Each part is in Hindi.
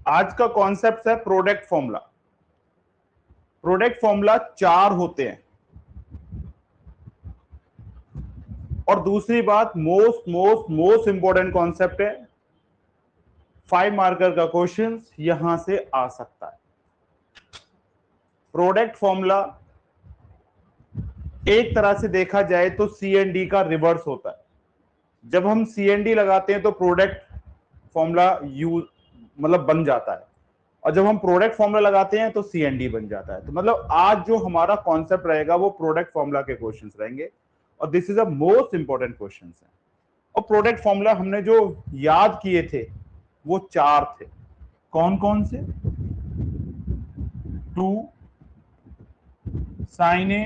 आज का कॉन्सेप्ट है प्रोडक्ट फॉर्मूला। प्रोडक्ट फॉर्मूला 4 होते हैं। और दूसरी बात, most most most important concept है, 5 मार्कर का क्वेश्चन यहां से आ सकता है। प्रोडक्ट फॉर्मूला एक तरह से देखा जाए तो CND का रिवर्स होता है। जब हम CND लगाते हैं तो प्रोडक्ट फॉर्मूला यूज मतलब बन जाता है, और जब हम प्रोडक्ट फॉर्मूला लगाते हैं तो CND बन जाता है। तो मतलब आज जो हमारा कॉन्सेप्ट रहेगा वो प्रोडक्ट फॉर्मूला के क्वेश्चंस रहेंगे, और this is a most important questions है। और प्रोडक्ट फॉर्मूला हमने जो याद किए थे वो 4 थे। कौन कौन से? 2 sin A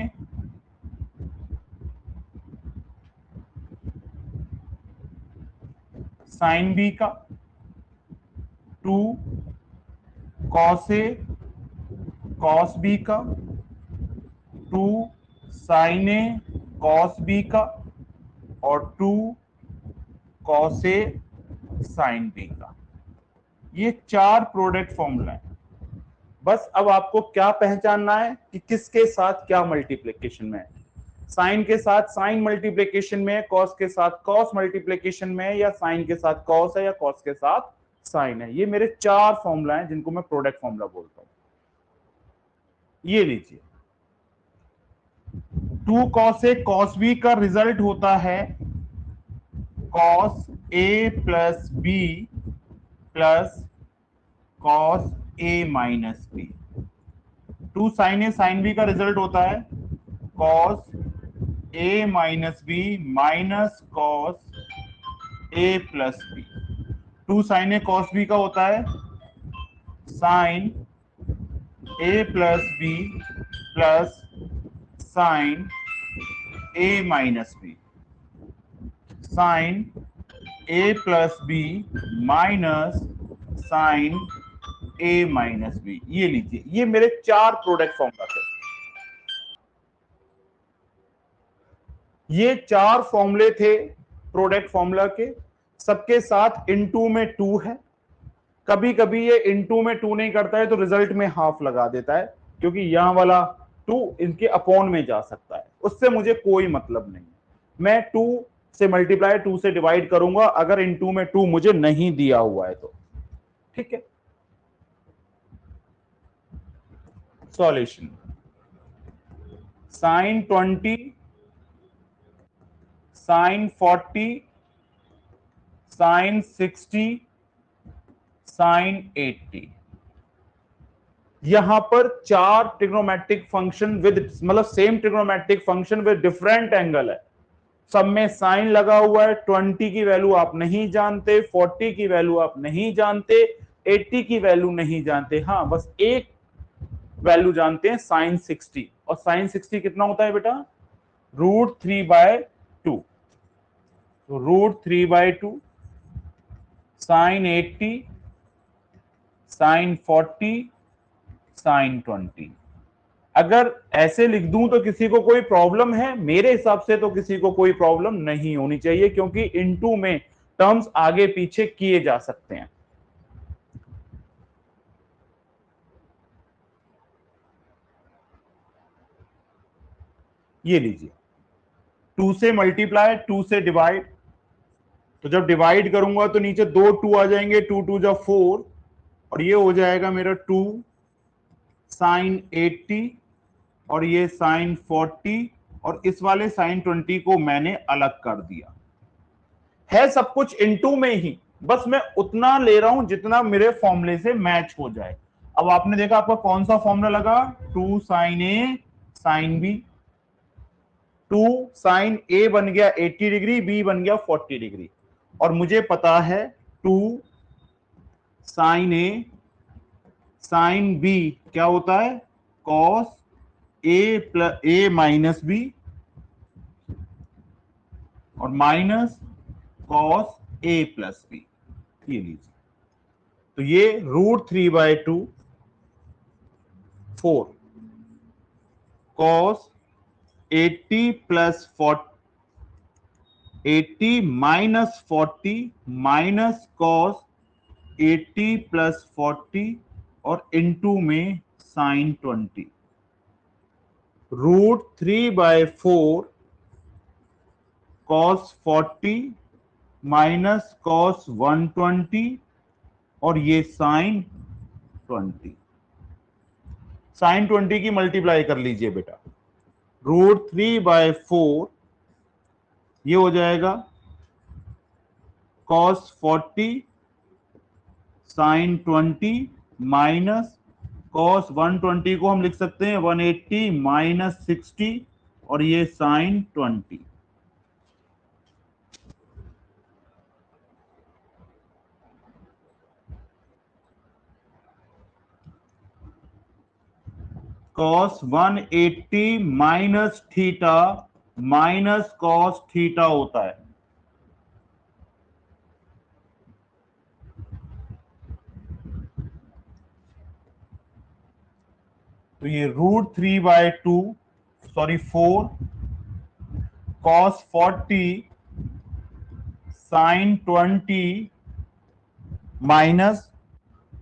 sin B का, 2 cos A cos B का, 2 sin A cos B का, और 2 cos A sin B का। ये 4 प्रोडक्ट फॉर्मूला है। बस अब आपको क्या पहचानना है कि किसके साथ क्या मल्टीप्लिकेशन में है। साइन के साथ साइन मल्टीप्लिकेशन में है, कॉस के साथ कॉस मल्टीप्लिकेशन में है, या साइन के साथ कॉस है, या कॉस के साथ साइन है। ये मेरे 4 फॉर्मूला हैं जिनको मैं प्रोडक्ट फॉर्मूला बोलता हूं। ये लीजिए, 2 cos A cos B का रिजल्ट होता है cos A plus B plus cos A minus B। 2 sin A sin B का रिजल्ट होता है cos A minus B minus cos A plus B। 2 sin A cos B का होता है sin A plus B plus sin A minus B, sin A plus B minus sin A minus B। ये लीजिए, ये मेरे 4 प्रोडक्ट फॉर्मूला थे। ये 4 फॉर्मूले थे प्रोडक्ट फॉर्मूला के। सबके साथ इनटू में 2 है। कभी कभी ये इनटू में 2 नहीं करता है तो रिजल्ट में हाफ लगा देता है, क्योंकि यहां वाला 2 इनके अपॉन में जा सकता है। उससे मुझे कोई मतलब नहीं है। मैं 2 से मल्टीप्लाई 2 से डिवाइड करूंगा अगर इनटू में 2 मुझे नहीं दिया हुआ है तो। ठीक है, solution. Sine 20 sine 40 sine 60 sine 80। यहां पर 4 ट्रिग्नोमेट्रिक फंक्शन विद मतलब same trigonometric function with different angle है। सब में साइन लगा हुआ है। 20 की वैल्यू आप नहीं जानते, 40 की वैल्यू आप नहीं जानते, 80 की वैल्यू नहीं जानते। हाँ, बस एक वैल्यू जानते हैं, साइन 60। और साइन 60 कितना होता है बेटा? √3/2। तो √3/2 साइन 80 साइन 40 साइन 20। अगर ऐसे लिख दूं तो किसी को कोई प्रॉब्लम है? मेरे हिसाब से तो किसी को कोई प्रॉब्लम नहीं होनी चाहिए, क्योंकि इनटू में टर्म्स आगे पीछे किए जा सकते हैं। ये लीजिए, 2 से मल्टीप्लाई 2 से डिवाइड। तो जब डिवाइड करूंगा तो नीचे 2 2 आ जाएंगे, 2 2 जा 4, और ये हो जाएगा मेरा 2 साइन 80, और ये साइन 40, और इस वाले साइन 20 को मैंने अलग कर दिया। है सब कुछ इनटू में ही, बस मैं उतना ले रहा हूं जितना मेरे फॉर्मूले से मैच हो जाए। अब आपने देखा आपका कौन सा फॉर्मूला लगा? 2 sine A sine B. 2 sine ए बन गया 80 डिग्री, बी बन गया 40 डिग्री। और मुझे पता है 2 साइन ए साइन बी क्या होता है? Cos A plus A minus B, और minus cos A plus B. ये लीजिए, तो ये √3/2 4 cos 80 plus 40 80 minus 40 minus cos 80 plus 40 और इनटू में साइन 20। √3/4 cos 40 माइनस cos 120 और ये साइन 20। साइन 20 की मल्टीप्लाई कर लीजिए बेटा। √3/4 ये हो जाएगा cos 40 साइन 20 माइनस cos 120 को हम लिख सकते हैं 180 माइनस 60 और ये sine 20। cos 180 minus theta minus cos theta होता है। तो ये √3/2 sorry 4 cos 40 sine 20 minus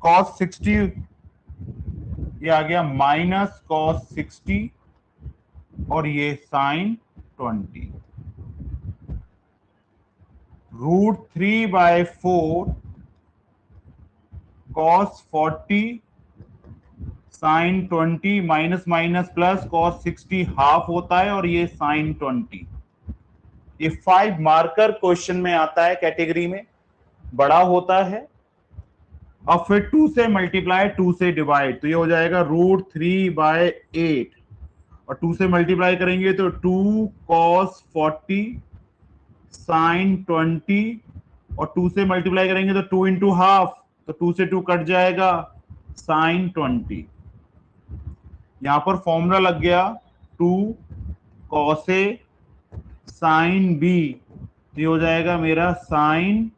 cos 60, ये आ गया माइनस cos 60 और ये sine 20। √3/4 cos 40 sine 20 minus minus plus cos 60 half होता है और ये साइन 20। ये 5 मार्कर क्वेश्चन में आता है, कैटेगरी में बड़ा होता है। अब फिर 2 से मल्टीप्लाई 2 से डिवाइड, तो ये हो जाएगा √3/8 और 2 से मल्टीप्लाई करेंगे तो 2 cos 40 साइन 20 और 2 से मल्टीप्लाई करेंगे तो 2 इंटू हाफ, तो 2 से 2 कट जाएगा साइन 20। यहां पर फॉर्मूला लग गया 2 cos A साइन B, ये हो जाएगा मेरा sine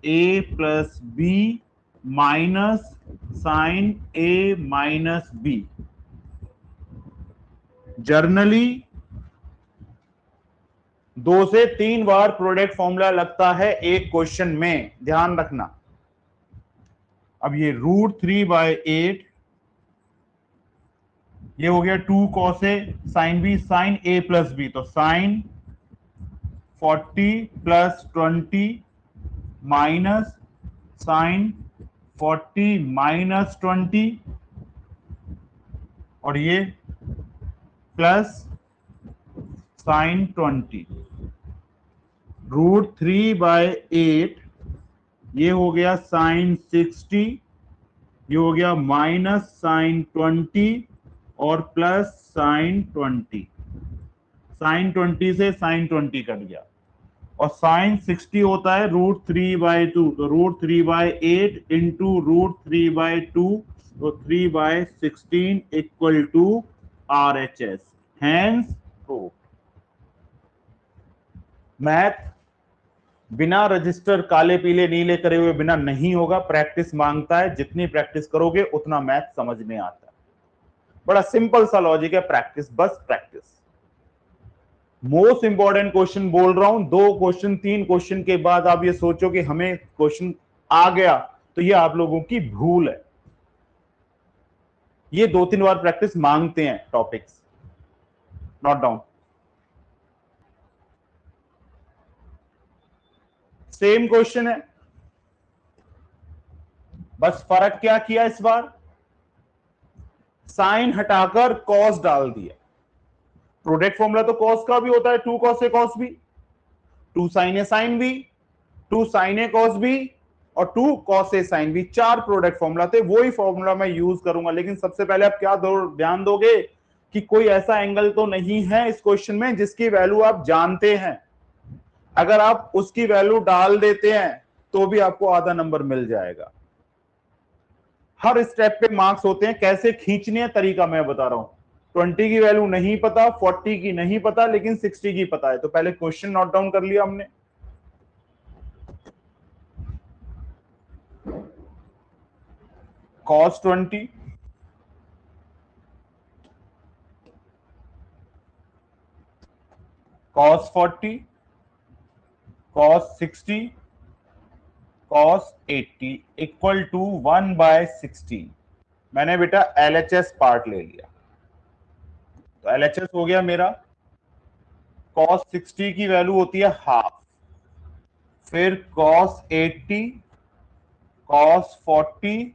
A plus B minus sine A minus B। Generally 2 से 3 बार प्रोडक्ट फॉर्मूला लगता है एक क्वेश्चन में, ध्यान रखना। अब ये √3/8 ये हो गया 2 cos A sine B sine A plus B, तो sine 40 plus 20 minus sine 40 minus 20 और ये प्लस साइन 20। √3/8 ये हो गया साइन 60, ये हो गया माइनस साइन 20 और प्लस साइन 20। साइन 20 से साइन 20 कट गया और साइन 60 होता है √3/2, तो √3/8 इंटू √3/2, तो 3/16 equal to RHS। Hence proof. Math बिना रजिस्टर काले पीले नीले करे हुए बिना नहीं होगा, प्रैक्टिस मांगता है। जितनी प्रैक्टिस करोगे उतना मैथ समझ में आता है। बड़ा सिंपल सा लॉजिक है, प्रैक्टिस, बस प्रैक्टिस। मोस्ट इंपॉर्टेंट क्वेश्चन बोल रहा हूं, 2 क्वेश्चन 3 क्वेश्चन के बाद आप ये सोचो कि हमें क्वेश्चन आ गया, तो ये आप लोगों की भूल है। ये 2-3 बार प्रैक्टिस मांगते हैं topics. Note down. Same question है, बस फर्क क्या किया इस बार, साइन हटाकर कॉस डाल दिया। प्रोडक्ट फॉर्मूला तो कॉस का भी होता है, 2 cos A cos B, 2 sin A sin B, 2 sin A cos B और 2 cos A sin B। 4 product formula थे, वही फॉर्मूला मैं यूज करूंगा। लेकिन सबसे पहले आप क्या ध्यान दोगे कि कोई ऐसा एंगल तो नहीं है इस क्वेश्चन में जिसकी वैल्यू आप जानते हैं। अगर आप उसकी वैल्यू डाल देते हैं तो भी आपको आधा नंबर मिल जाएगा। हर स्टेप पे मार्क्स होते हैं, कैसे खींचने हैं तरीका मैं बता रहा हूं। 20 की वैल्यू नहीं पता, 40 की नहीं पता, लेकिन 60 की पता है, तो पहले क्वेश्चन नोट डाउन कर लिया हमने। cos 20 cos 40 cos 60 cos 80 equal to 1/16। मैंने बेटा LHS पार्ट ले लिया, तो LHS हो गया मेरा cos 60 की वैल्यू होती है हाफ, फिर cos 80, cos 40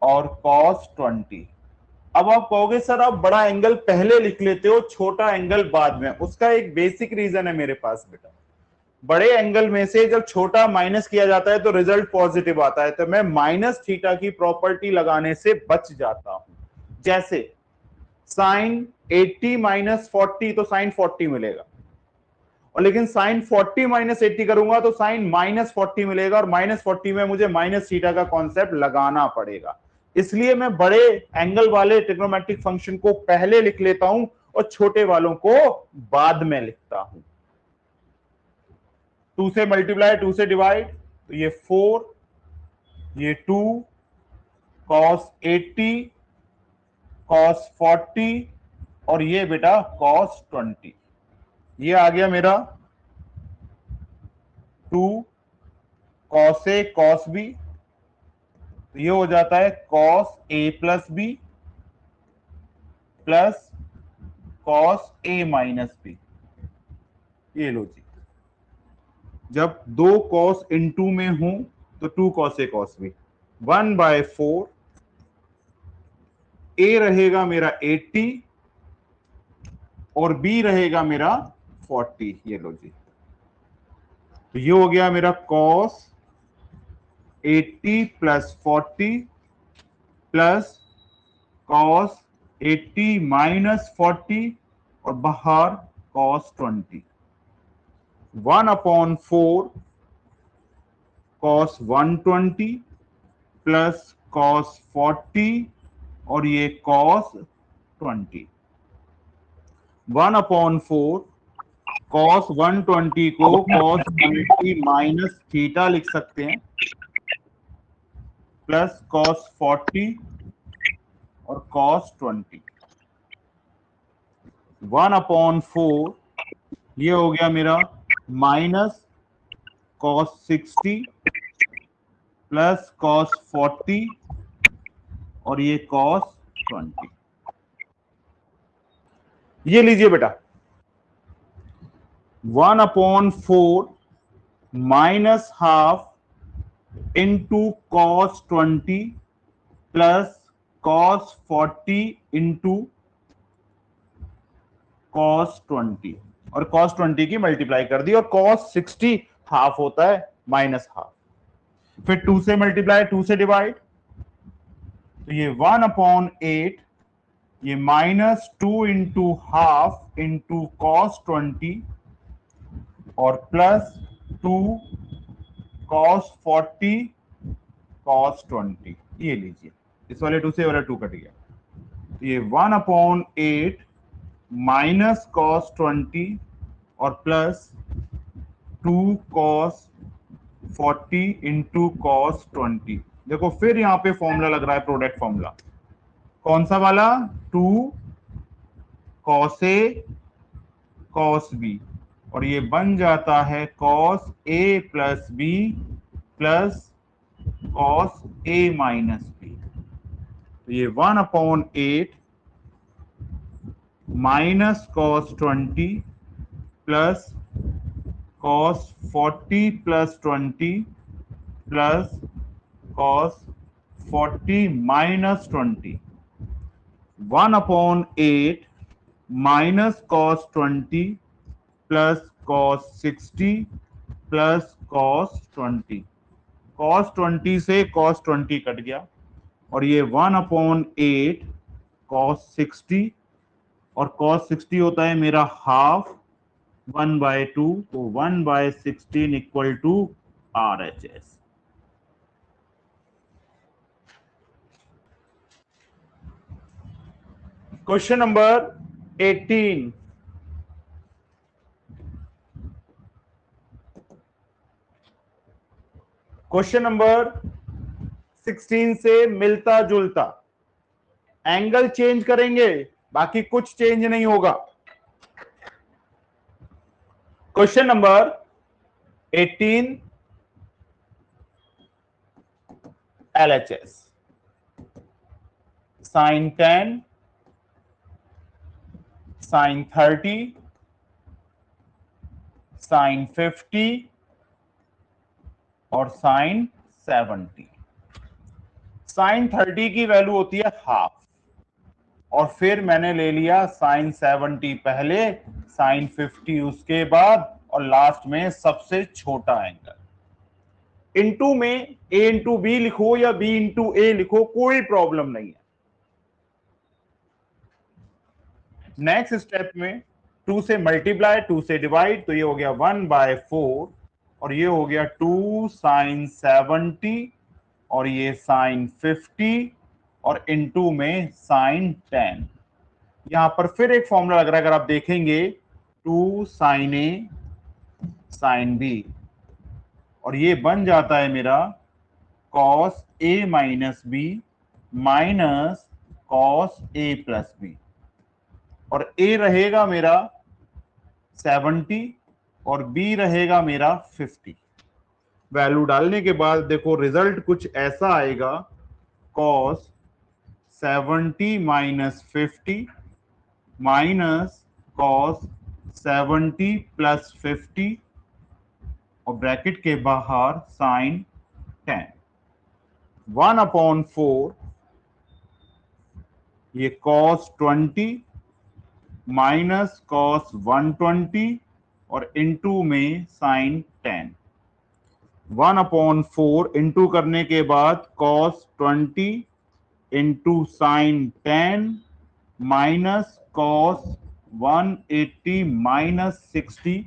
और cos 20। अब आप कहोगे सर आप बड़ा एंगल पहले लिख लेते हो, छोटा एंगल बाद में। उसका एक बेसिक रीजन है मेरे पास बेटा, बड़े एंगल में से जब छोटा माइनस किया जाता है तो रिजल्ट पॉजिटिव आता है, तो मैं माइनस थीटा की प्रॉपर्टी लगाने से बच जाता हूं। जैसे साइन 80 माइनस 40 तो साइन 40 मिलेगा, और लेकिन साइन 40 माइनस 80 करूंगा तो साइन माइनस 40 मिलेगा, और माइनस 40 में मुझे माइनस थीटा का कॉन्सेप्ट लगाना पड़ेगा। इसलिए मैं बड़े एंगल वाले ट्रिग्नोमेट्रिक फंक्शन को पहले लिख लेता हूं और छोटे वालों को बाद में लिखता हूं। 2 से मल्टीप्लाई 2 से डिवाइड, तो ये 4, ये 2 cos 80 cos 40 और ये बेटा cos 20। ये आ गया मेरा 2 cos A cos B, तो ये हो जाता है cos A plus B plus cos A minus B. ये लो जी, जब दो cos इनटू में हूं तो 2 cos A cos B, 1/4 A रहेगा मेरा 80 और B रहेगा मेरा 40। ये लो जी, तो ये हो गया मेरा cos 80 plus 40 plus cos 80 minus 40 और बाहर cos 20। 1/4 cos 120 प्लस cos 40 और ये cos 20। 1/4 cos 120 को cos 20 माइनस थीटा लिख सकते हैं, प्लस cos 40 और cos 20। 1/4 ये हो गया मेरा माइनस cos 60 प्लस cos 40 और ये cos 20। ये लीजिए बेटा 1/4 minus half into cos 20 plus cos 40 into cos 20, और cos 20 की मल्टीप्लाई कर दी, और cos 60 हाफ होता है माइनस हाफ। फिर 2 से मल्टीप्लाई 2 से डिवाइड, तो ये 1/8 ये minus 2 into half into cos 20 और प्लस 2 cos 40 cos 20। ये लीजिए, इस वाले 2 से वाला 2 कट गया, तो ये 1/8 माइनस cos 20 और प्लस 2 cos 40 इंटू cos 20। देखो फिर यहां पे फॉर्मूला लग रहा है, प्रोडक्ट फॉर्मूला। कौन सा वाला? 2 cos A cos B, और ये बन जाता है cos A plus B plus cos A minus B। तो ये 1/8 minus cos 20 plus cos 40 plus 20 plus cos 40 minus 20। 1/8 minus cos 20 plus cos 60 plus cos 20। cos 20 से cos 20 कट गया, और ये 1/8 cos 60, और cos 60 होता है मेरा हाफ 1/2, तो 1/16 equal to RHS। Question number 18, question number 16 से मिलता जुलता, एंगल चेंज करेंगे, बाकी कुछ चेंज नहीं होगा। Question number 18, LHS, sin 10, sin 30, sin 50 और sin 70। sin 30 की वैल्यू होती है हाफ, और फिर मैंने ले लिया sin 70 पहले, sin 50 उसके बाद, और लास्ट में सबसे छोटा एंगल। इनटू में a इंटू बी लिखो या b इंटू ए लिखो, कोई प्रॉब्लम नहीं है। नेक्स्ट स्टेप में 2 से मल्टीप्लाई, 2 से डिवाइड, तो ये हो गया 1/4, और ये हो गया 2 sin 70, और ये sin 50, और इनटू में sin 10। यहां पर फिर एक फॉर्मूला लग रहा है, अगर आप देखेंगे 2 sin a sin b, और ये बन जाता है मेरा cos a minus B minus cos a plus B, और a रहेगा मेरा 70 और b रहेगा मेरा 50। वैल्यू डालने के बाद देखो रिजल्ट कुछ ऐसा आएगा, cos 70 minus 50 minus cos 70 plus 50, और ब्रैकेट के बाहर sin 10। 1/4 ये cos 20 माइनस cos 120, और इंटू में sin 10। 1/4 इंटू करने के बाद cos 20 into sin 10 minus cos 180 minus 60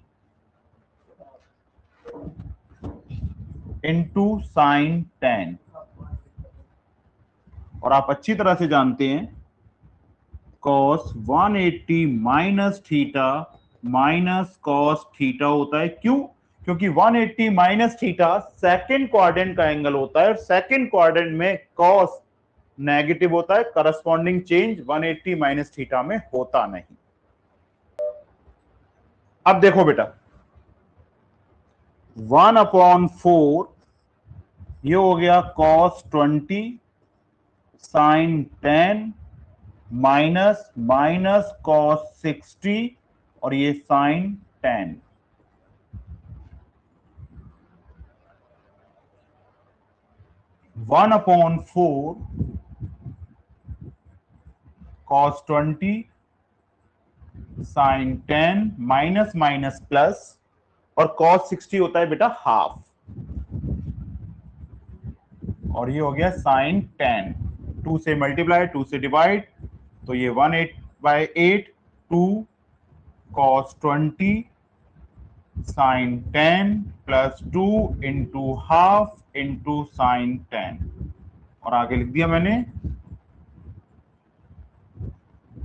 into sin 10। और आप अच्छी तरह से जानते हैं cos 180 minus theta minus cos theta होता है। क्यों? क्योंकि 180 माइनस थीटा सेकंड क्वाड्रेंट का एंगल होता है, और सेकंड क्वाड्रेंट में cos नेगेटिव होता है, करस्पॉन्डिंग चेंज 180 माइनस थीटा में होता नहीं। अब देखो बेटा 1/4 ये हो गया cos 20 sin 10 minus minus cos 60, और ये sin 10। 1/4 cos 20 sin 10 minus minus plus, और cos 60 होता है बेटा हाफ, और ये हो गया sin 10। 2 से मल्टीप्लाई, 2 से डिवाइड, तो ये 1/8 2 cos 20 sin 10 plus 2 into half into sin 10, और आगे लिख दिया मैंने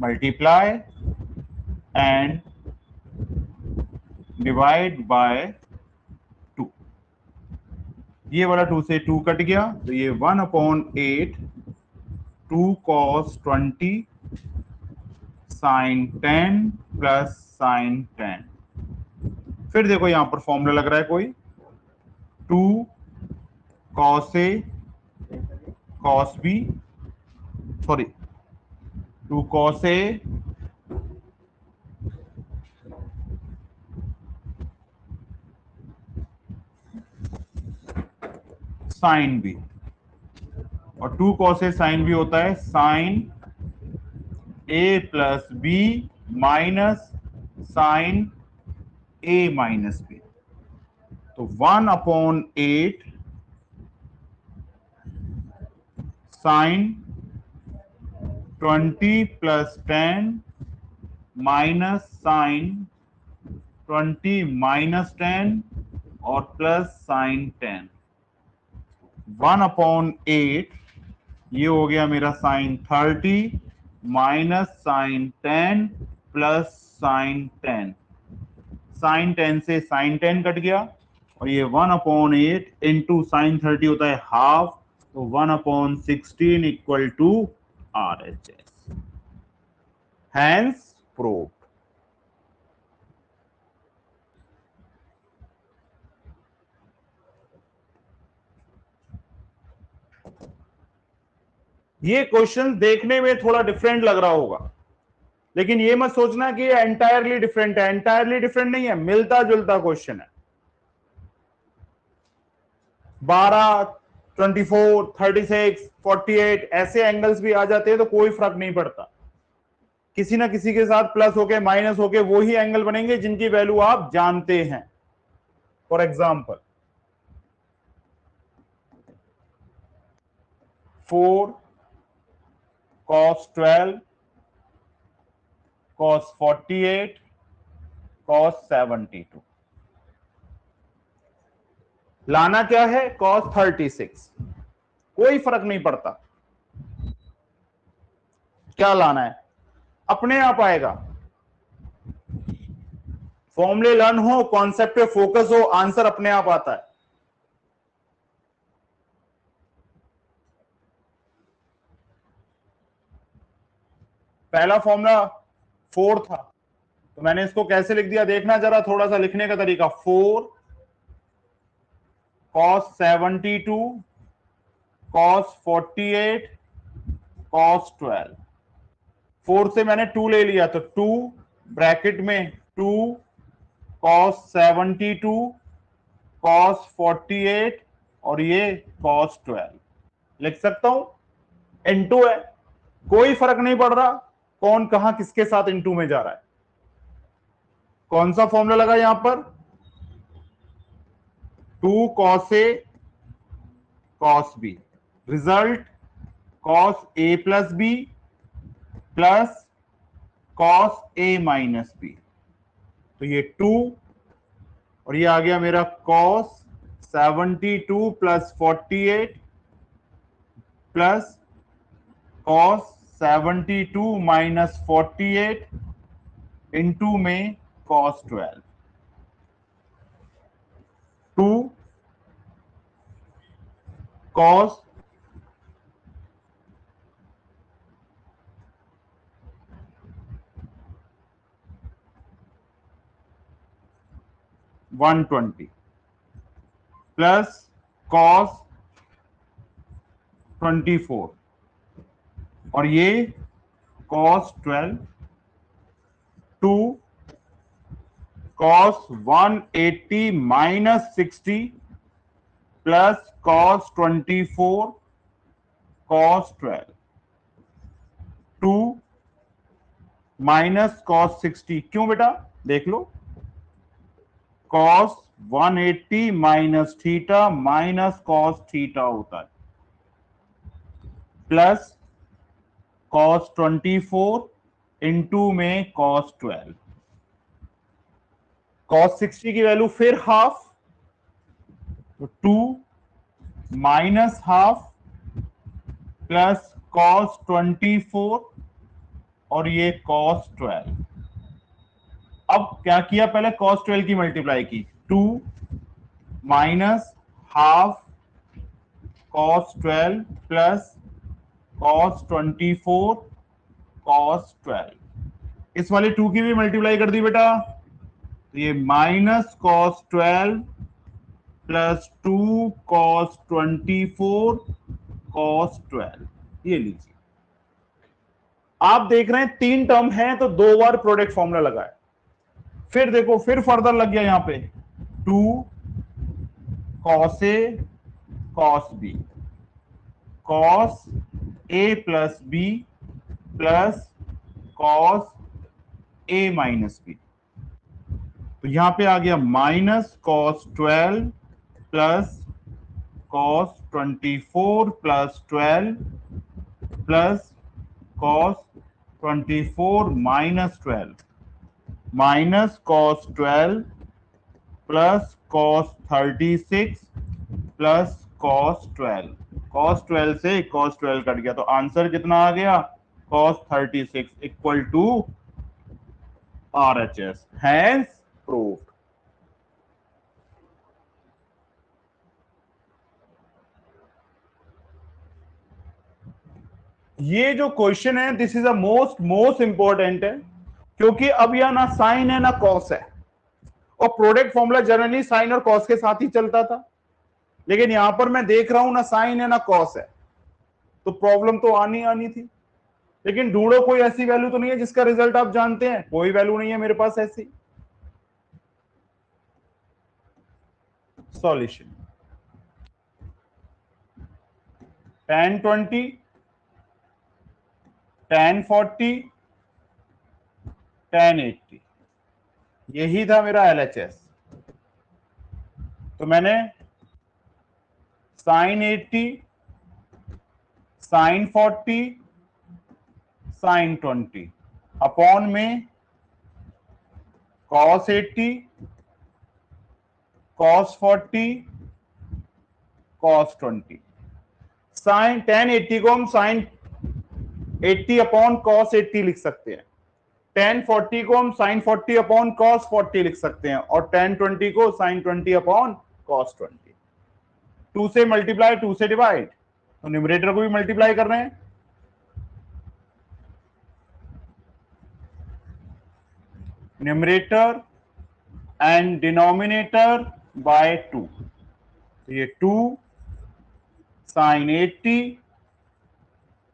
मल्टीप्लाई एंड डिवाइड बाय 2। ये वाला 2 से 2 कट गया, तो ये 1/8 2 cos 20 sin 10 प्लस sin 10। फिर देखो यहां पर फॉर्मूला लग रहा है कोई, 2 cos a cos b, sorry 2 cos a sin b, और 2 cos a sin b होता है sin a plus b minus sin a minus b। तो 1/8 sin 20 plus 10 minus sin 20 minus 10 और प्लस sin 10। 1/8 ये हो गया मेरा sin 30 minus sin 10 plus sin 10। sin 10 से sin 10 कट गया, और ये 1/8 इंटू sin 30 होता है हाफ, तो 1/16 equal to RHS। Hence proved. ये क्वेश्चन देखने में थोड़ा डिफरेंट लग रहा होगा, लेकिन ये मत सोचना कि ये एंटायरली डिफरेंट है। एंटायरली डिफरेंट नहीं है, मिलता जुलता क्वेश्चन है। 12, 24, 36, 48 ऐसे एंगल्स भी आ जाते हैं तो कोई फर्क नहीं पड़ता, किसी ना किसी के साथ प्लस होके माइनस होके वही एंगल बनेंगे जिनकी वैल्यू आप जानते हैं। For example 4 cos 12 cos 48 cos 72, लाना क्या है? cos 36, कोई फर्क नहीं पड़ता क्या लाना है, अपने आप आएगा। फॉर्मूले लर्न हो, कॉन्सेप्ट पे फोकस हो, आंसर अपने आप आता है। पहला फॉर्मूला 4 था तो मैंने इसको कैसे लिख दिया, देखना जरा थोड़ा सा लिखने का तरीका। 4 cos 72 cos 48 cos 12, 4 से मैंने 2 ले लिया तो 2 ब्रैकेट में 2 cos 72 cos 48 और ये cos 12 लिख सकता हूं। इनटू है, कोई फर्क नहीं पड़ रहा कौन कहां किसके साथ इनटू में जा रहा है। कौन सा फॉर्मूला लगा यहां पर? 2 cos A cos B, result cos A plus B plus cos A minus B, तो ये 2 और ये आ गया मेरा cos 72 plus 48 plus cos 72 minus 48 into में cos 12, 2 cos 120 प्लस cos 24 और ये cos 12, 2 cos 180 minus 60 plus cos 24 cos 12, 2 minus cos 60, क्यों बेटा देख लो, cos 180 minus theta minus cos theta होता है प्लस cos 24 इंटू में cos 12, cos 60 की वैल्यू फिर हाफ, तो 2 माइनस हाफ प्लस cos 24 और ये cos 12। अब क्या किया, पहले cos 12 की मल्टीप्लाई की, 2 minus half cos 12 plus cos 24 cos 12, इस वाले 2 की भी मल्टीप्लाई कर दी बेटा, तो ये minus cos 12 plus 2 cos 24 cos 12, ये लीजिए। आप देख रहे हैं 3 टर्म है तो 2 बार प्रोडक्ट फॉर्मूला लगा है। फिर देखो, फिर फर्दर लग गया यहां पे 2 cos A cos B, cos A plus B plus cos A minus B, तो यहां पे आ गया minus cos 12 plus cos 24 plus 12 plus cos 24 minus 12 minus cos 12 plus cos 36 plus cos 12, cos 12 से cos 12 कट गया तो आंसर कितना आ गया, cos 36 equal to RHS, hence proved. ये जो क्वेश्चन है this is a most important है, क्योंकि अब यह ना साइन है ना कॉस है, और प्रोडक्ट फॉर्मूला जनरली साइन और कॉस के साथ ही चलता था, लेकिन यहां पर मैं देख रहा हूं ना साइन है ना कॉस है, तो प्रॉब्लम तो आनी आनी थी। लेकिन ढूंढो कोई ऐसी वैल्यू तो नहीं है जिसका रिजल्ट आप जानते हैं, कोई वैल्यू नहीं है मेरे पास ऐसी। सॉल्यूशन tan 20, tan 40, tan 80, यही था मेरा LHS। तो मैंने sin 80, sin 40, sin 20 अपॉन में cos 80, cos 40, cos 20। Sine tan 80 को हम sin 80 अपॉन cos 80 लिख सकते हैं, tan 40 को हम sin 40 अपॉन cos 40 लिख सकते हैं, और tan 20 को sin 20 अपॉन cos 20। 2 से मल्टीप्लाई 2 से डिवाइड, तो न्यूमरेटर को भी मल्टीप्लाई कर रहे हैं। न्यूमरेटर एंड डिनोमिनेटर बाय 2, तो ये 2 sin 80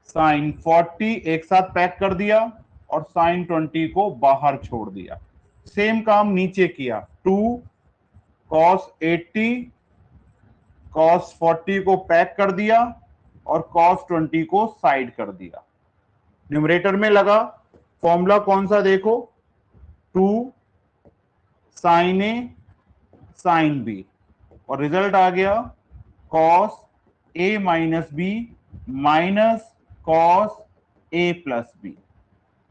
sin 40 एक साथ पैक कर दिया और sin 20 को बाहर छोड़ दिया। सेम काम नीचे किया, 2 cos 80 cos 40 को पैक कर दिया और cos 20 को साइड कर दिया। न्यूमरेटर में लगा फॉर्मूला कौन सा देखो, 2 sin A sin B, और रिजल्ट आ गया cos A minus B minus cos A plus B,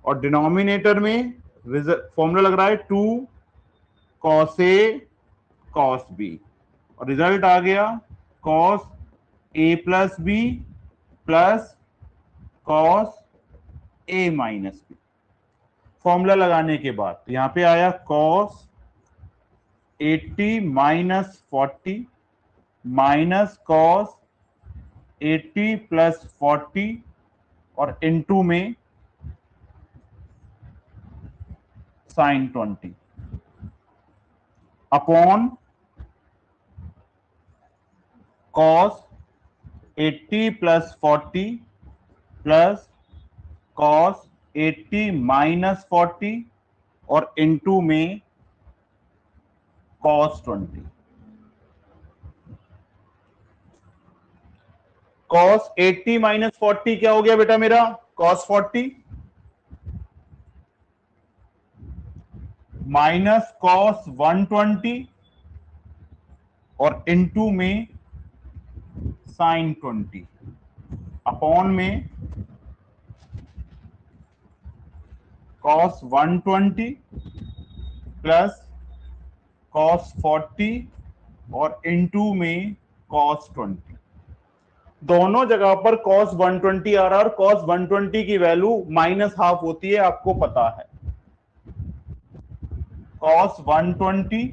और डिनोमिनेटर में फॉर्मूला लग रहा है 2 cos A cos B, और रिजल्ट आ गया cos A plus B plus cos A minus B. Formula लगाने के बाद यहां पे आया cos 80 minus 40 minus cos 80 plus 40, और इनटू में sin 20 upon cos 80 plus 40 plus cos 80 minus 40, और इनटू में cos 20। cos 80 माइनस 40 क्या हो गया बेटा मेरा, cos 40 माइनस cos 120, और इनटू में sin 20 अपॉन में cos 120 प्लस cos 40, और इनटू में cos 20। दोनों जगह पर cos 120 आ रहा है, और cos 120 की वैल्यू माइनस हाफ होती है, आपको पता है। cos 120,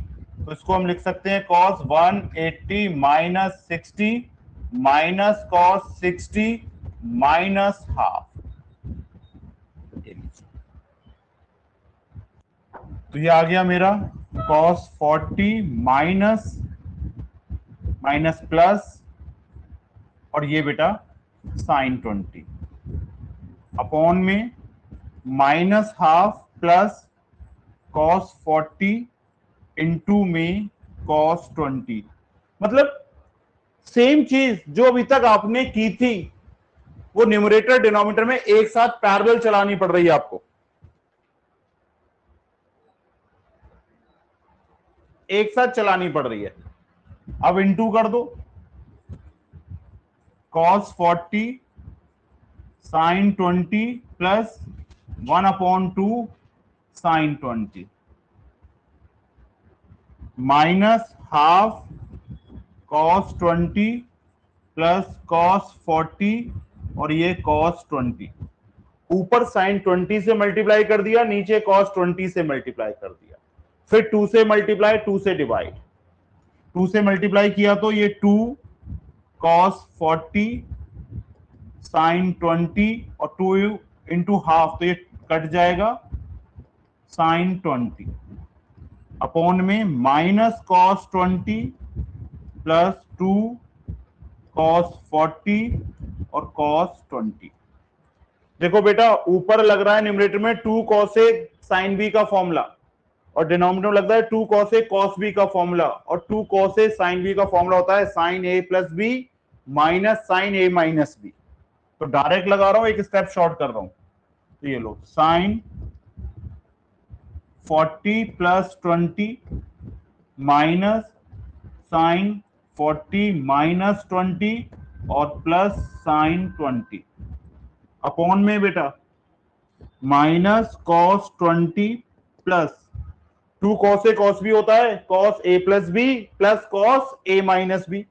तो इसको हम लिख सकते हैं cos 180 minus 60 minus cos 60 minus half. तो ये आ गया मेरा cos 40 माइनस माइनस प्लस, और ये बेटा sin 20 अपॉन में minus half plus cos 40 into में cos 20। मतलब सेम चीज जो अभी तक आपने की थी वो न्यूमरेटर डिनोमिनेटर में एक साथ पैरेलल चलानी पड़ रही है आपको, एक साथ चलानी पड़ रही है। अब इंटू कर दो, cos 40 sin 20 plus 1/2 sin 20 minus half cos 20 plus cos 40, और ये cos 20। ऊपर sin 20 से मल्टीप्लाई कर दिया, नीचे cos 20 से मल्टीप्लाई कर दिया, फिर 2 से मल्टीप्लाई 2 से डिवाइड। 2 से मल्टीप्लाई किया तो ये 2 cos 40 sin 20, और 2 इंटू हाफ, तो ये कट जाएगा sin 20 अपॉन में माइनस cos 20 प्लस 2 cos 40, और cos 20। देखो बेटा ऊपर लग रहा है न्यूमरेटर में 2 cos a sin b का फॉर्मूला और डिनोमिनेटर में लगता है 2 cos a cos b का फॉर्मूला और 2 cos a sin b का फॉर्मूला होता है sin a plus b minus sin a minus b। तो डायरेक्ट लगा रहा हूं, एक स्टेप शॉर्ट कर रहा हूं। तो ये लो sin 40 plus 20 minus sin 40 minus 20 और प्लस sin 20 अपॉन में बेटा minus cos 20 plus 2 cos a cos b होता है cos a plus b plus cos a minus b।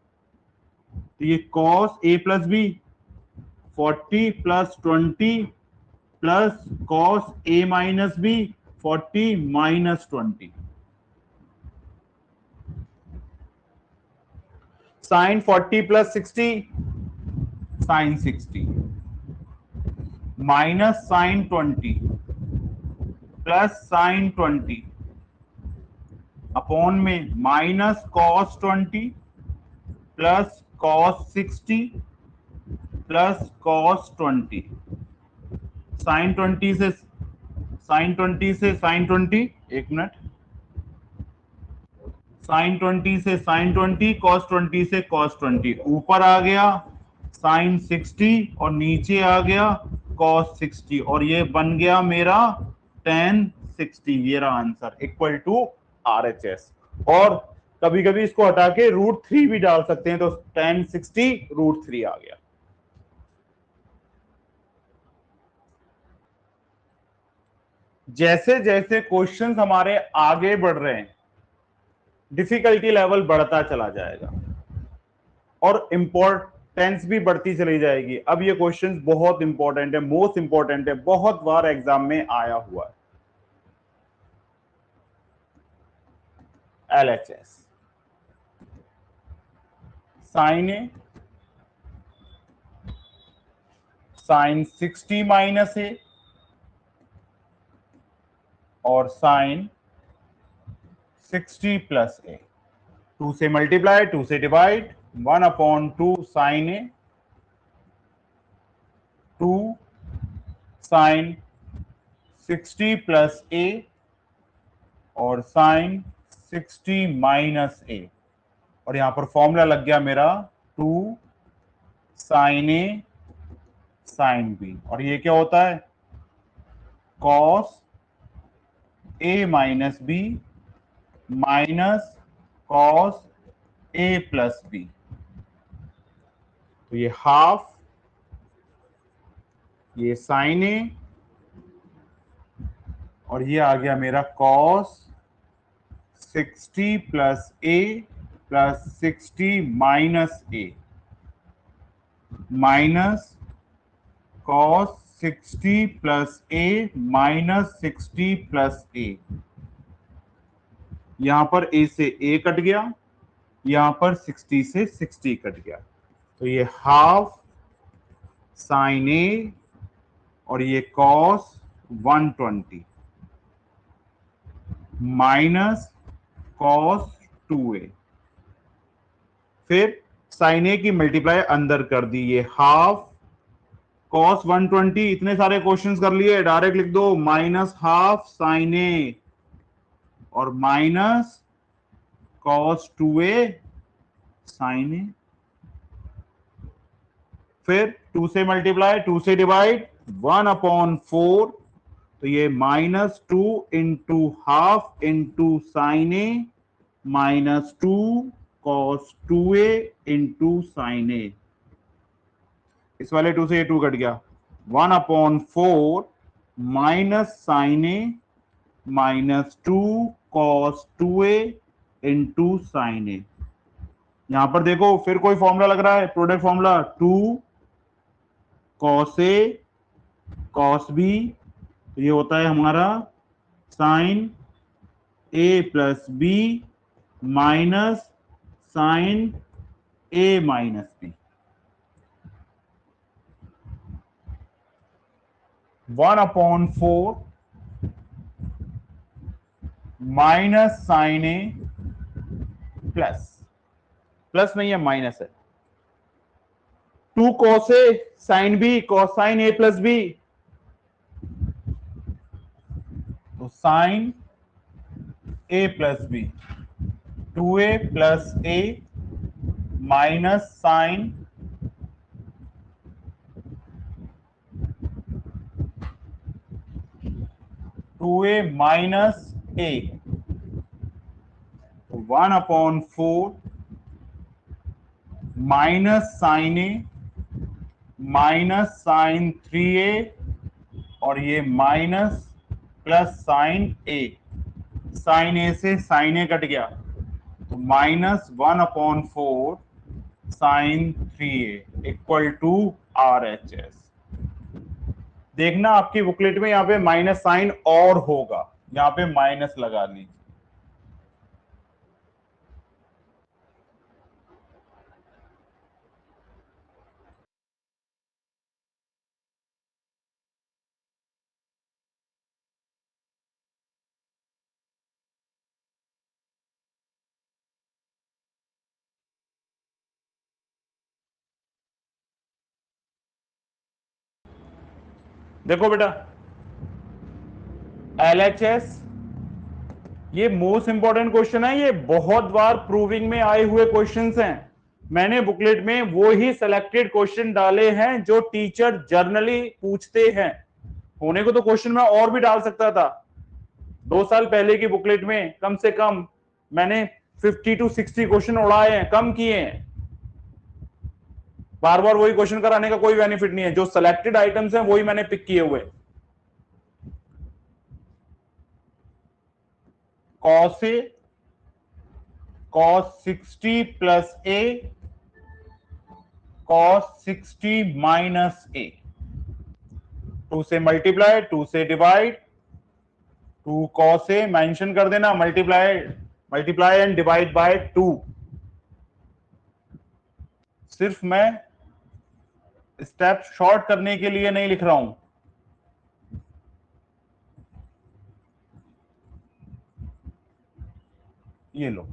तो ये cos a plus b 40 plus 20 plus cos a minus b 40 minus 20 sin 40 plus 60 sin 60 minus sin 20 plus sin 20 upon में minus cos 20 plus cos 60 plus cos 20 sin 20 से sin 20 एक मिनट sin 20 से sin 20 cos 20 से cos 20 ऊपर आ गया sin 60 और नीचे आ गया cos 60 और ये बन गया मेरा tan 60। ये रहा आंसर इक्वल टू RHS। और कभी कभी इसको हटा के √3 भी डाल सकते हैं तो tan 60 √3 आ गया। जैसे जैसे क्वेश्चंस हमारे आगे बढ़ रहे हैं डिफिकल्टी लेवल बढ़ता चला जाएगा और इंपॉर्टेंस भी बढ़ती चली जाएगी। अब ये क्वेश्चंस बहुत इंपॉर्टेंट है, मोस्ट इंपॉर्टेंट है, बहुत बार एग्जाम में आया हुआ है। LHS sin a sin 60 minus a और sin 60 प्लस a। 2 से मल्टीप्लाई 2 से divide 1/2 sin a 2 sin 60 plus a और sin 60 माइनस a और यहां पर फॉर्मूला लग गया मेरा 2 sin a sin b और ये क्या होता है cos a minus b minus cos a plus b। तो ये हाफ ये sin a और ये आ गया मेरा cos 60 plus a plus 60 minus a minus cos 60 plus a minus 60 plus a। यहां पर a से a कट गया, यहां पर 60 से 60 कट गया। तो ये हाफ sin a और ये cos 120 माइनस cos 2a। फिर sin a की मल्टीप्लाई अंदर कर दी, ये हाफ cos 120। इतने सारे क्वेश्चंस कर लिए, डायरेक्ट लिख दो माइनस हाफ sin a और minus cos 2a sin a। फिर 2 से मल्टीप्लाई 2 से डिवाइड 1/4 तो ये -2 into half into sin a minus 2 cos 2a into sin a। इस वाले 2 से ये 2 कट गया 1/4 minus sin a minus 2 cos 2a into sin a। यहां पर देखो फिर कोई फॉर्मूला लग रहा है, product formula 2 cos a cos b ये होता है हमारा sin a plus b minus sin a minus b। 1/4 minus sin a plus नहीं है माइनस है two cos A sine B cos sine A plus B, तो sine A plus B, two A plus A minus sine two A minus A, 1/4 minus sine A minus sine 3a और ये minus plus sine A, sine A से साइन ए कट गया तो -1/4 sign 3a equal to RHS। देखना आपकी बुकलेट में यहाँ पे माइनस साइन और होगा, यहाँ पे माइनस लगा लीजिए। देखो बेटा LHS ये मोस्ट इंपॉर्टेंट क्वेश्चन है, ये बहुत बार प्रूविंग में आए हुए क्वेश्चंस हैं। मैंने बुकलेट में वो ही सिलेक्टेड क्वेश्चन डाले हैं जो टीचर जर्नली पूछते हैं। होने को तो क्वेश्चन मैं और भी डाल सकता था। 2 साल पहले की बुकलेट में कम से कम मैंने 50 to 60 क्वेश्चन उड़ाए हैं, कम किए हैं। बार बार वही क्वेश्चन कराने का कोई बेनिफिट नहीं है। जो सिलेक्टेड आइटम्स हैं वही मैंने पिक किए हुए। cos A cos 60 plus A cos 60 minus A, 2 से मल्टीप्लाई 2 से डिवाइड, 2 cos A मेंशन कर देना, मल्टीप्लाई एंड डिवाइड बाय 2। सिर्फ मैं स्टेप शॉर्ट करने के लिए नहीं लिख रहा हूं। ये लो,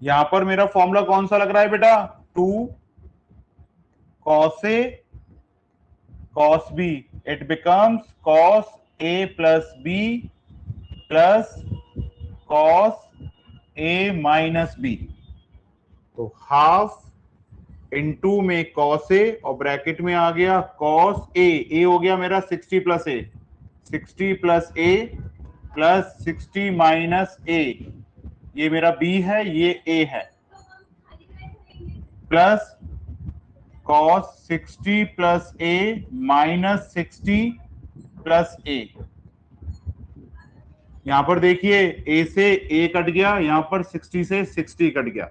यहां पर मेरा फॉर्मूला कौन सा लग रहा है बेटा? 2 cos A cos B, it becomes cos A plus B plus cos A minus B। तो हाफ इनटू में cos A और ब्रैकेट में आ गया cos A, A हो गया मेरा 60 plus A, 60 plus A plus 60 minus A, ये मेरा B है, ये A है, plus cos 60 plus A minus 60 plus A। यहां पर देखिए A से A कट गया, यहां पर 60 से 60 कट गया,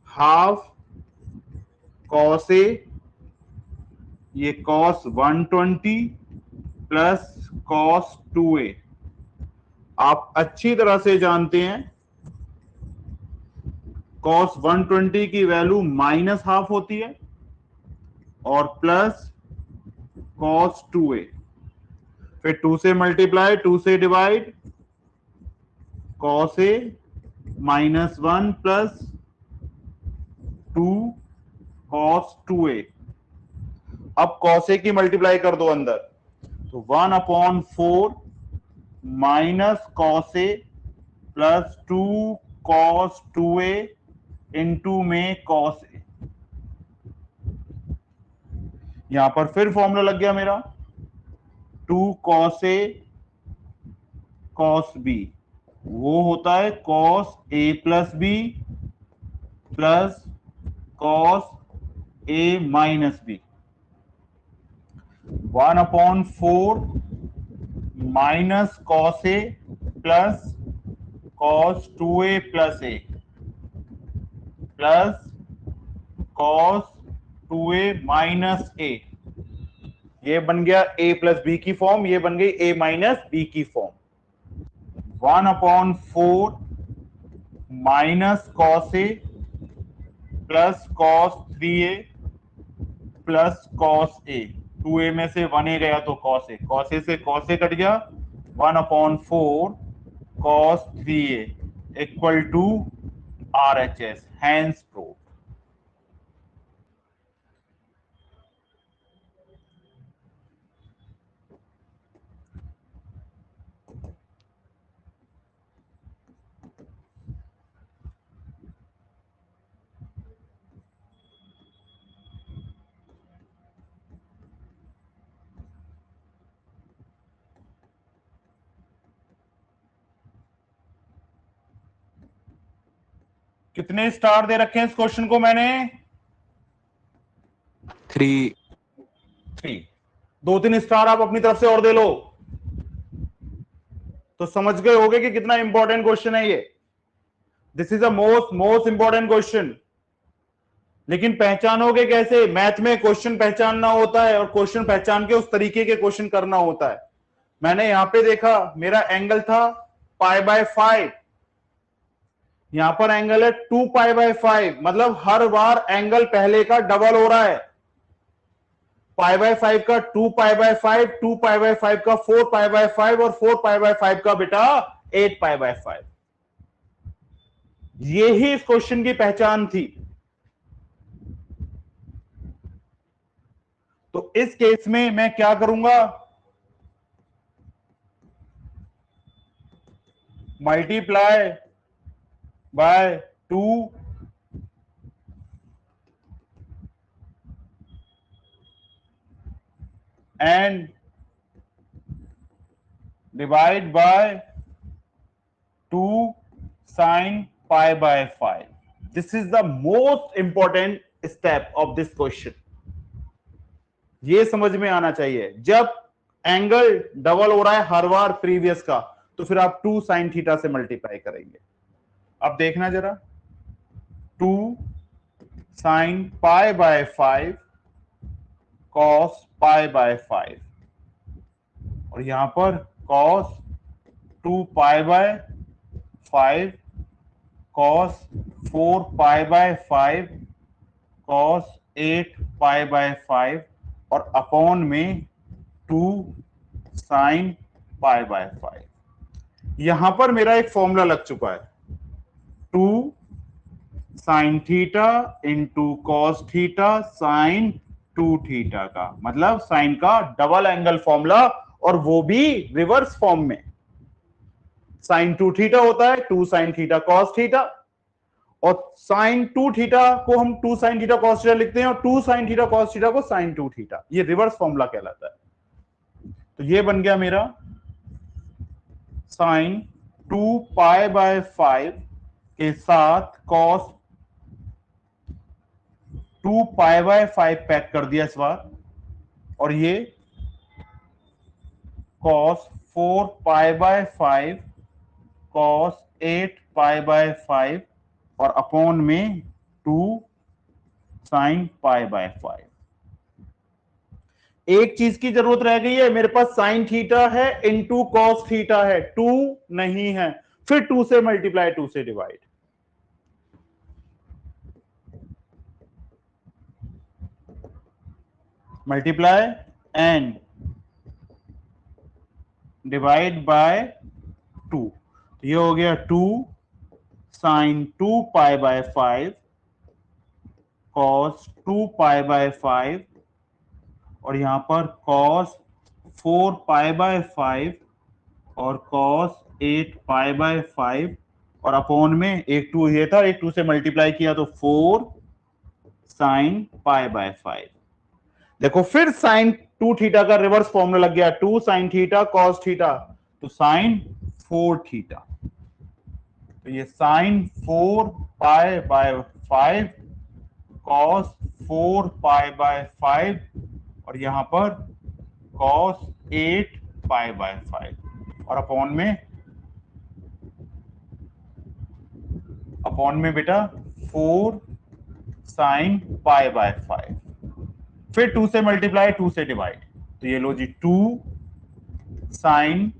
हाफ cos A, ये cos 120 प्लस cos 2A। आप अच्छी तरह से जानते हैं cos 120 की वैल्यू माइनस हाफ होती है और प्लस cos 2A, फिर 2 से मल्टीप्लाई 2 से divide, cos A -1 plus 2 cos 2A। अब cos A की मल्टीप्लाई कर दो अंदर, तो 1/4 minus cos A plus 2 cos 2A into में cos A। यहां पर फिर फॉर्मूला लग गया मेरा 2 cos A cos B, वो होता है cos A plus B plus cos A minus B। 1/4 minus cos A plus cos 2A plus A plus cos 2A minus A। ये बन गया A प्लस B की फॉर्म, ये बन गई A माइनस B की form. 1/4 minus cos A plus cos 3A plus cos A, 2A में से 1A गया तो cos A, cos A से cos A कट गया, 1/4 cos 3A equal to RHS, hence proof. कितने स्टार दे रखे हैं इस क्वेश्चन को मैंने? 3। 3। 2-3 स्टार आप अपनी तरफ से और दे लो, तो समझ गए होगे कि कितना इंपॉर्टेंट क्वेश्चन है ये। This is a most important question. लेकिन पहचानोगे कैसे? मैथ में क्वेश्चन पहचानना होता है और क्वेश्चन पहचान के उस तरीके के क्वेश्चन करना होता है। मैंने यहां पे देखा, मेरा एंगल था π/5, यहां पर एंगल है 2π/5, मतलब हर बार एंगल पहले का डबल हो रहा है। π/5 का 2π/5, 2π/5 का 4π/5 और 4π/5 का बेटा 8π/5। ये ही इस क्वेश्चन की पहचान थी। तो इस केस में मैं क्या करूंगा? Multiply by 2 and divide by 2 sin π/5। This is the most important step of this question. ये समझ में आना चाहिए, जब एंगल डबल हो रहा है हर बार प्रीवियस का, तो फिर आप 2 sin थीटा से मल्टीप्लाई करेंगे। अब देखना जरा, 2 sin π/5 cos π/5 और यहां पर cos 2π/5 cos 4π/5 cos 8π/5 और अपॉन में 2 sin π/5। यहां पर मेरा एक फॉर्मूला लग चुका है, 2 sin theta into cos theta sin 2 theta का, मतलब साइन का डबल एंगल फॉर्मूला, और वो भी रिवर्स फॉर्म में। sin 2 थीटा होता है 2 sin थीटा cos थीटा, और sin 2 थीटा को हम 2 sin थीटा cos थीटा लिखते हैं, और 2 sin थीटा cos थीटा को sin 2 थीटा। ये रिवर्स फॉर्मूला कहलाता है। तो ये बन गया मेरा sin 2π/5 के साथ cos 2π/5 पैक कर दिया इस बार, और ये cos 4π/5 cos 8π/5 और अपॉन में 2 sin π/5। एक चीज की जरूरत रह गई है, मेरे पास साइन थीटा है इंटू कॉस थीटा है, 2 नहीं है, फिर 2 से मल्टीप्लाई 2 से divide. Multiply and divide by 2। ये हो गया 2 sin 2π/5 cos 2π/5 और यहां पर cos 4π/5 और cos 8π/5 और अपॉन में एक 2 ये था, एक 2 से मल्टीप्लाई किया तो 4 sin π/5। देखो फिर sin 2 थीटा का रिवर्स फॉर्मूला लग गया, 2 sin थीटा cos थीटा, तो sin 4 थीटा। तो ये sin 4π/5 cos 4π/5 और यहां पर cos 8π/5 और अपॉन में बेटा 4 sin π/5। फिर 2 से मल्टीप्लाई 2 से डिवाइड, तो ये लो जी 2 sin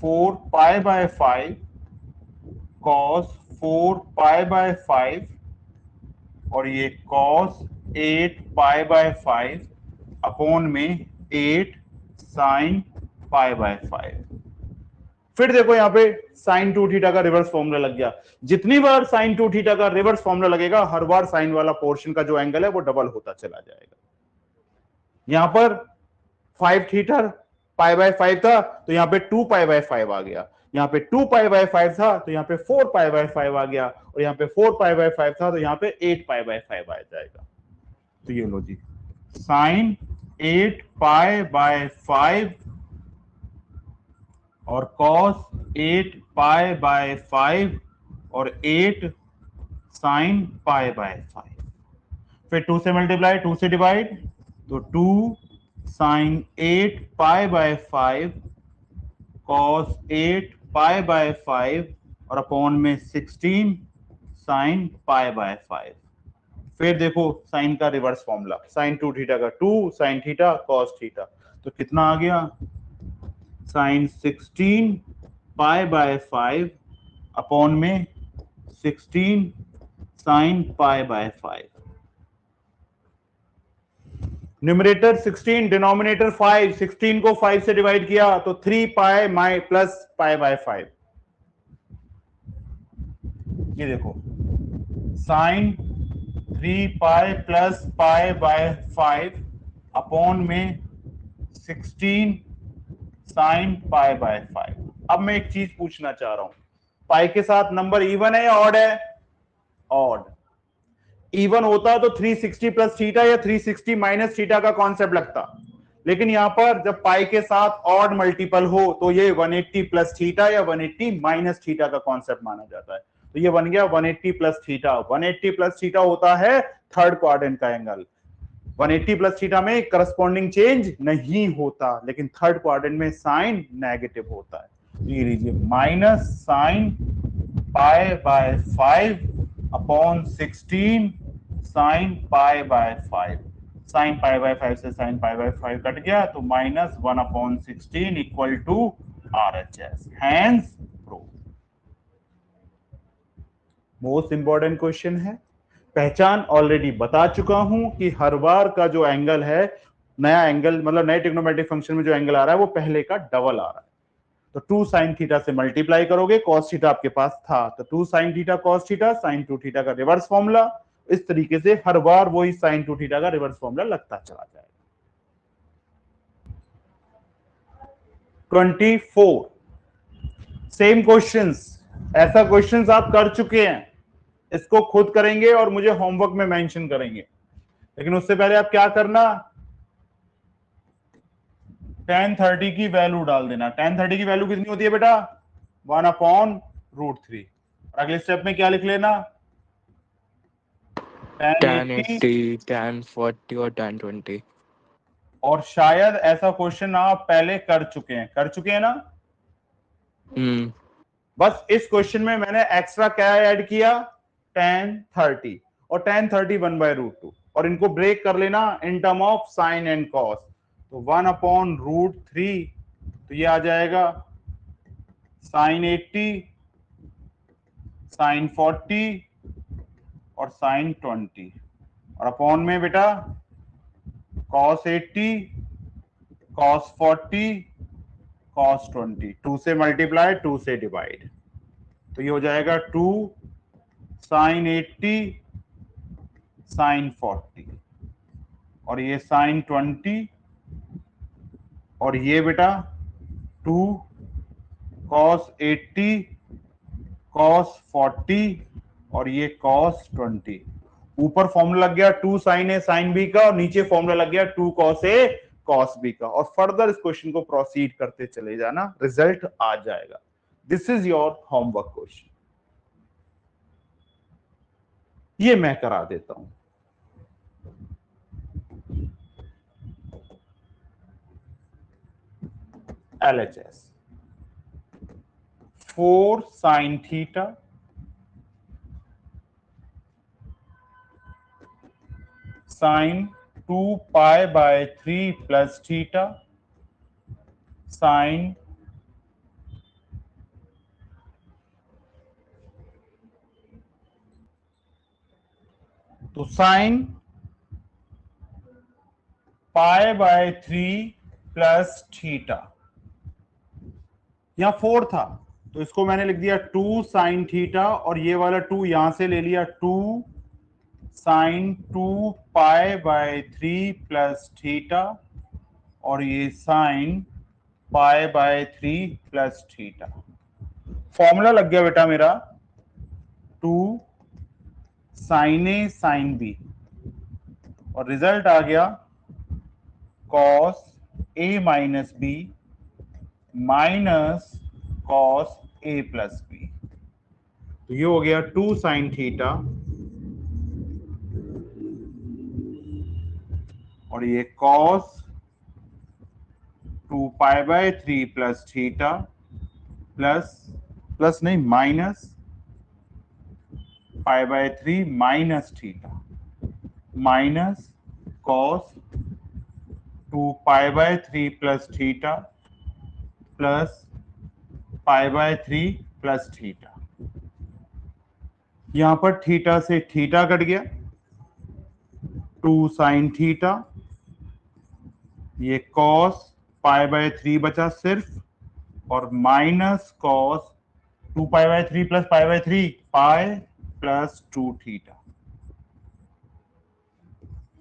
4π/5 cos 4π/5 और ये cos 8π/5 अपॉन में 8 sin π/5। फिर देखो यहां पे sin 2 थीटा का रिवर्स फॉर्मूला लग गया। जितनी बार sin 2 थीटा का रिवर्स फॉर्मूला लगेगा, हर बार साइन वाला पोर्शन का जो एंगल है वो डबल होता चला जाएगा। यहां पर 5 थीटा π/5 था, तो यहां पे 2π/5 आ गया। यहां पे 2π/5 था, तो यहां पे 4π/5 आ गया, और यहां पे 4π/5 था, तो यहां पे 8π/5 आ जाएगा। तो ये लो जी साइन 8π/5 और cos 8π/5 और 8 साइन पाई बाय 5। फिर 2 से मल्टीप्लाई, 2 से डिवाइड, तो 2 sine 8 pi by 5 cos 8 pi by 5 और अपॉन में 16 साइन पाई बाय 5। फिर देखो साइन का रिवर्स फॉर्मूला, साइन 2 थीटा का 2 साइन थीटा कॉस थीटा, तो कितना आ गया, साइन 16 पाई बाय 5 अपॉन में 16 sine pi by 5। Numerator 16, denominator 5, 16 को 5 से डिवाइड किया तो 3 पाई माई प्लस पाई बाय 5। ये देखो sine 3 pi plus pi by 5 upon में 16 साइन पाई बाय 5। अब मैं एक चीज पूछना चाह रहा हूं, पाई के साथ नंबर इवन है या ऑड है? ऑड। इवन होता तो 360 प्लस थीटा या 360 माइनस थीटा का कॉन्सेप्ट लगता, लेकिन यहां पर जब पाई के साथ ऑड मल्टीपल हो तो ये 180 प्लस थीटा या 180 माइनस थीटा का कॉन्सेप्ट माना जाता है। तो ये बन गया 180 प्लस थीटा। 180 प्लस थीटा होता है थर्ड क्वाड्रेंट का एंगल। 180 प्लस थीटा में करस्पॉन्डिंग चेंज नहीं होता, लेकिन थर्ड क्वाड्रेंट में साइन नेगेटिव होता है। ये लीजिए minus sine pi by 5 upon 16 sine pi by 5। Sine pi by 5 से साइन पाई बाय 5 कट गया तो minus 1 upon 16 equal to RHS। Hence prove. Most important question है। पहचान ऑलरेडी बता चुका हूं कि हर बार का जो एंगल है, नया एंगल मतलब नए ट्रिग्नोमेट्रिक फंक्शन में जो एंगल आ रहा है वो पहले का डबल आ रहा है। तो 2 साइन थीटा से मल्टीप्लाई करोगे, कॉस थीटा आपके पास था तो 2 sine theta cos theta, sine 2 theta का रिवर्स फॉर्मूला। इस तरीके से हर बार वही साइन 2 थीटा का रिवर्स फॉर्मूला लगता चला जाएगा। 24 सेम क्वेश्चंस। ऐसा क्वेश्चंस आप कर चुके हैं, इसको खुद करेंगे और मुझे होमवर्क में मेंशन करेंगे, लेकिन उससे पहले आप क्या करना, tan 30 की वैल्यू डाल देना। tan 30 की वैल्यू कितनी होती है बेटा? 1/√3। और अगले स्टेप में क्या लिख लेना, tan 80 tan 40 और tan 20। और शायद ऐसा क्वेश्चन आप पहले कर चुके हैं ना? बस इस क्वेश्चन में मैंने एक्स्ट्रा क्या ऐड किया, tan 30 और tan 30 1/√2 और इनको ब्रेक कर लेना in term of sine and cos. तो 1/√3 तो ये आ जाएगा साइन 80 साइन 40 और साइन 20 और अपॉन में बेटा cos 80 cos 40 cos 20। 2 से मल्टीप्लाई 2 से डिवाइड, तो ये हो जाएगा 2 साइन 80 साइन 40 और ये साइन 20 और ये बेटा 2 cos 80 cos 40 और ये cos 20। ऊपर फॉर्मूला लग गया 2 साइन ए साइन बी का और नीचे फॉर्मूला लग गया 2 cos ए cos बी का। और फर्दर इस क्वेश्चन को प्रोसीड करते चले जाना, रिजल्ट आ जाएगा। This is your homework question. ये मैं करा देता हूं। LHS 4 sin theta sin 2 pi by 3 plus theta sin तो sin pi by 3 plus theta, यहां 4 था तो इसको मैंने लिख दिया 2 साइन थीटा और ये वाला 2 यहां से ले लिया 2 sine 2 pi by 3 plus theta और ये sine pi by 3 plus theta. Formula लग गया बेटा मेरा 2 साइन ए साइन बी और रिजल्ट आ गया cos a minus B minus cos a plus B. तो ये हो गया 2 साइन थीटा और ये cos 2 pi by 3 plus theta plus नहीं minus pi by 3 minus theta minus cos 2 pi by 3 plus theta plus pi by 3 plus theta. यहां पर थीटा से थीटा कट गया, 2 साइन थीटा, ये cos पाई बाय 3 बचा सिर्फ, और minus cos 2 pi by 3 plus pi by 3 pi plus 2 theta,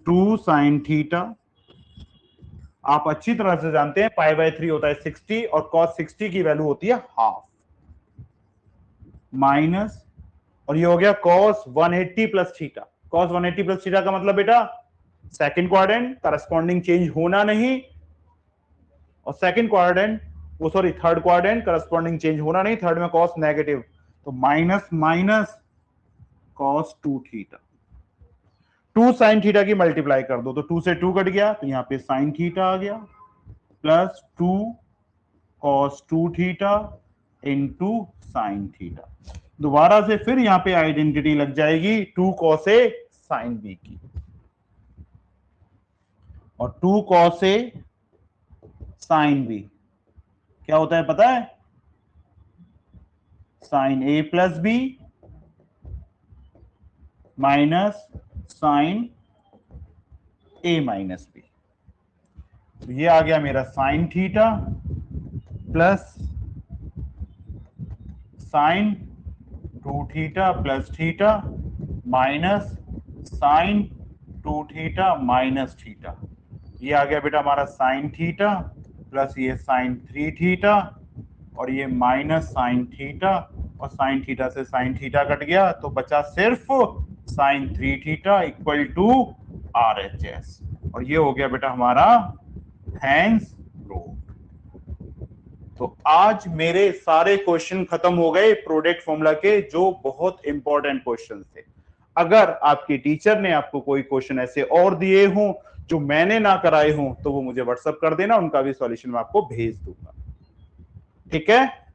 2 sine theta. आप अच्छी तरह से जानते हैं पाई बाय 3 होता है 60 और cos 60 की वैल्यू होती है हाफ, माइनस, और ये हो गया cos 180 plus theta. cos 180 plus theta का मतलब बेटा सेकंड क्वाड्रेंट करस्पॉन्डिंग चेंज होना नहीं, और सेकंड क्वाड्रेंट वो sorry third quadrant corresponding change होना नहीं, थर्ड में cos नेगेटिव, तो minus minus cos 2 theta. 2 sine theta की मल्टीप्लाई कर दो तो 2 से 2 कट गया, तो यहां पे साइन थीटा आ गया, plus 2 cos 2 theta into sine theta. दोबारा से फिर यहां पे आइडेंटिटी लग जाएगी 2 cos ए साइन बी की, और 2 cos ए साइन बी क्या होता है पता है? Sine A plus B minus sine A minus B. तो ये आ गया मेरा sine theta plus sine 2 theta plus theta minus sine 2 theta minus theta. ये आ गया बेटा हमारा साइन थीटा प्लस ये साइन 3 थीटा और ये माइनस साइन थीटा, और साइन थीटा से साइन थीटा कट गया तो बचा सिर्फ sine 3 theta equal to RHS, और ये हो गया बेटा हमारा हैंस प्रूव्ड। तो आज मेरे सारे क्वेश्चन खत्म हो गए प्रोडक्ट फॉर्मूला के, जो बहुत इंपॉर्टेंट क्वेश्चन थे। अगर आपकी टीचर ने आपको कोई क्वेश्चन ऐसे और दिए हों जो मैंने ना कराए हों तो वो मुझे व्हाट्सएप कर देना, उनका भी सॉल्यूशन मैं आपको भेज दूंगा। ठीक है।